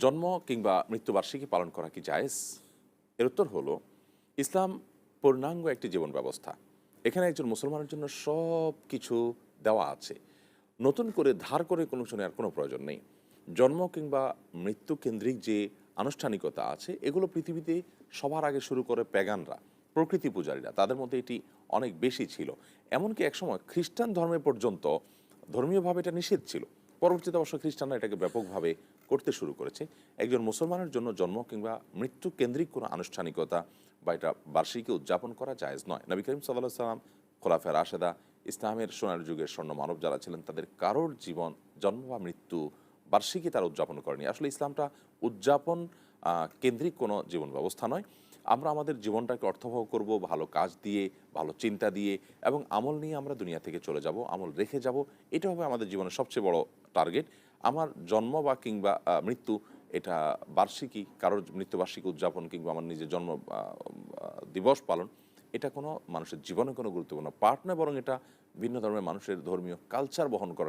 জন্ম কিংবা মৃত্যুবার্ষিকী পালন করা কি জায়েজ? এর উত্তর হলো, ইসলাম পূর্ণাঙ্গ একটি জীবন ব্যবস্থা। এখানে একজন মুসলমানের জন্য সব কিছু দেওয়া আছে। নতুন করে ধার করে কোনো কিছু নেওয়ার কোনো প্রয়োজন নেই। জন্ম কিংবা মৃত্যু কেন্দ্রিক যে আনুষ্ঠানিকতা আছে, এগুলো পৃথিবীতে সবার আগে শুরু করে প্যাগানরা, প্রকৃতি পূজারীরা। তাদের মধ্যে এটি অনেক বেশি ছিল। এমনকি একসময় খ্রিস্টান ধর্মে পর্যন্ত ধর্মীয়ভাবে এটা নিষেধ ছিল। পরবর্তীতে অবশ্য খ্রিস্টানরা এটাকে ব্যাপকভাবে করতে শুরু করেছে। একজন মুসলমানের জন্য জন্ম কিংবা মৃত্যু কেন্দ্রিক কোনো আনুষ্ঠানিকতা বা এটা বার্ষিকী উদযাপন করা জায়েজ নয়। নবী করিম সাল্লাল্লাহু আলাইহি সাল্লাম, খোলাফায়ে রাশেদা, ইসলামের সোনার যুগের স্বর্ণ মানব যারা ছিলেন, তাদের কারোর জীবন, জন্ম বা মৃত্যু বার্ষিকী তারা উদযাপন করেনি। আসলে ইসলামটা উদযাপন কেন্দ্রিক কোনো জীবন ব্যবস্থা নয়। আমরা আমাদের জীবনটাকে অর্থবহ করব ভালো কাজ দিয়ে, ভালো চিন্তা দিয়ে এবং আমল নিয়ে আমরা দুনিয়া থেকে চলে যাব, আমল রেখে যাব। এটা হবে আমাদের জীবনের সবচেয়ে বড় টার্গেট। আমার জন্ম বা কিংবা মৃত্যু, এটা বার্ষিকী, কারোর মৃত্যুবার্ষিকী উদযাপন কিংবা আমার নিজের জন্ম দিবস পালন, এটা কোনো মানুষের জীবনে কোনো গুরুত্বপূর্ণ পার্ট নয়, বরং এটা ভিন্ন ধর্মের মানুষের ধর্মীয় কালচার বহন করার